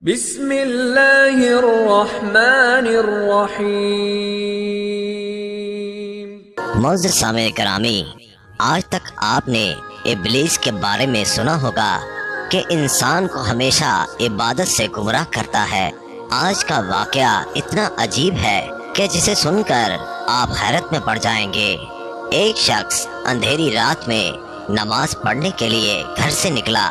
بسم اللہ الرحمن الرحیم۔ معزز سامعین گرامی، آج تک آپ نے ابلیس کے بارے میں سنا ہوگا کہ انسان کو ہمیشہ عبادت سے گمراہ کرتا ہے۔ آج کا واقعہ اتنا عجیب ہے کہ جسے سن کر آپ حیرت میں پڑ جائیں گے۔ ایک شخص اندھیری رات میں نماز پڑھنے کے لیے گھر سے نکلا۔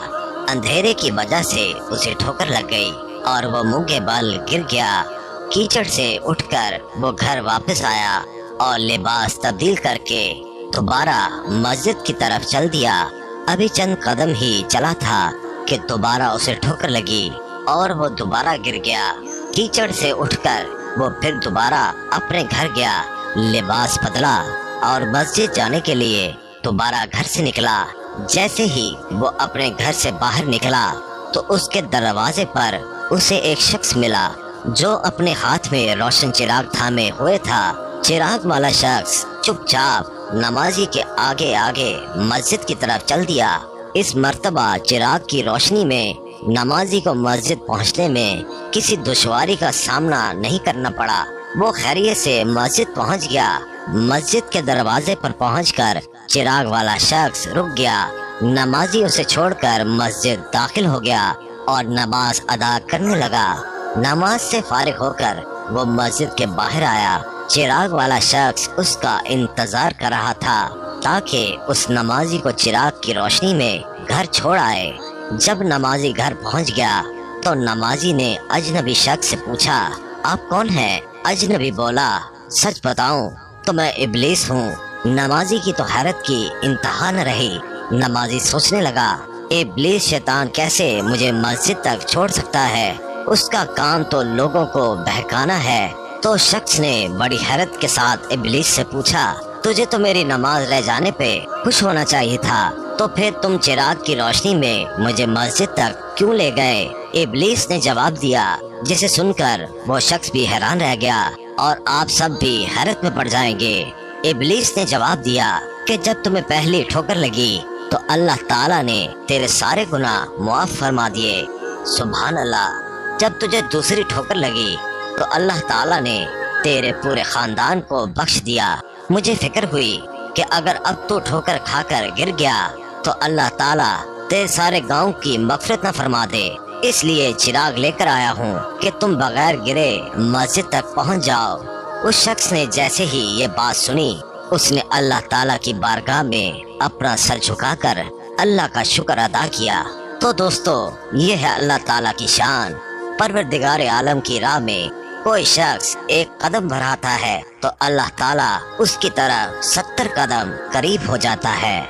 اندھیرے کی وجہ سے اسے ٹھوکر لگ گئی اور وہ منہ کے بل گر گیا۔ کیچڑ سے اٹھ کر وہ گھر واپس آیا اور لباس تبدیل کر کے دوبارہ مسجد کی طرف چل دیا۔ ابھی چند قدم ہی چلا تھا کہ دوبارہ اسے ٹھوکر لگی اور وہ دوبارہ گر گیا۔ کیچڑ سے اٹھ کر وہ پھر دوبارہ اپنے گھر گیا، لباس بدلا اور مسجد جانے کے لیے دوبارہ گھر سے نکلا۔ جیسے ہی وہ اپنے گھر سے باہر نکلا تو اس کے دروازے پر اسے ایک شخص ملا جو اپنے ہاتھ میں روشن چراغ تھامے ہوئے تھا۔ چراغ والا شخص چپ چاپ نمازی کے آگے آگے مسجد کی طرف چل دیا۔ اس مرتبہ چراغ کی روشنی میں نمازی کو مسجد پہنچنے میں کسی دشواری کا سامنا نہیں کرنا پڑا۔ وہ خیریت سے مسجد پہنچ گیا۔ مسجد کے دروازے پر پہنچ کر چراغ والا شخص رک گیا۔ نمازی اسے چھوڑ کر مسجد داخل ہو گیا اور نماز ادا کرنے لگا۔ نماز سے فارغ ہو کر وہ مسجد کے باہر آیا۔ چراغ والا شخص اس کا انتظار کر رہا تھا تاکہ اس نمازی کو چراغ کی روشنی میں گھر چھوڑ آئے۔ جب نمازی گھر پہنچ گیا تو نمازی نے اجنبی شخص سے پوچھا، آپ کون ہیں؟ اجنبی بولا، سچ بتاؤں تو میں ابلیس ہوں۔ نمازی کی تو حیرت کی انتہا نہ رہی۔ نمازی سوچنے لگا، ابلیس شیطان کیسے مجھے مسجد تک چھوڑ سکتا ہے؟ اس کا کام تو لوگوں کو بہکانا ہے۔ تو شخص نے بڑی حیرت کے ساتھ ابلیس سے پوچھا، تجھے تو میری نماز رہ جانے پہ خوش ہونا چاہیے تھا، تو پھر تم چراغ کی روشنی میں مجھے مسجد تک کیوں لے گئے؟ ابلیس نے جواب دیا، جسے سن کر وہ شخص بھی حیران رہ گیا اور آپ سب بھی حیرت میں پڑ جائیں گے۔ ابلیس نے جواب دیا کہ جب تمہیں پہلی ٹھوکر لگی تو اللہ تعالیٰ نے تیرے سارے گناہ معاف فرما دیے۔ سبحان اللہ۔ جب تجھے دوسری ٹھوکر لگی تو اللہ تعالیٰ نے تیرے پورے خاندان کو بخش دیا۔ مجھے فکر ہوئی کہ اگر اب تو ٹھوکر کھا کر گر گیا تو اللہ تعالیٰ تیرے سارے گاؤں کی مغفرت نہ فرما دے، اس لیے چراغ لے کر آیا ہوں کہ تم بغیر گرے مسجد تک پہنچ جاؤ۔ اس شخص نے جیسے ہی یہ بات سنی اس نے اللہ تعالیٰ کی بارگاہ میں اپنا سر جھکا کر اللہ کا شکر ادا کیا۔ تو دوستو، یہ ہے اللہ تعالیٰ کی شان۔ پروردگار عالم کی راہ میں کوئی شخص ایک قدم بڑھاتا ہے تو اللہ تعالیٰ اس کی طرف 70 قدم قریب ہو جاتا ہے۔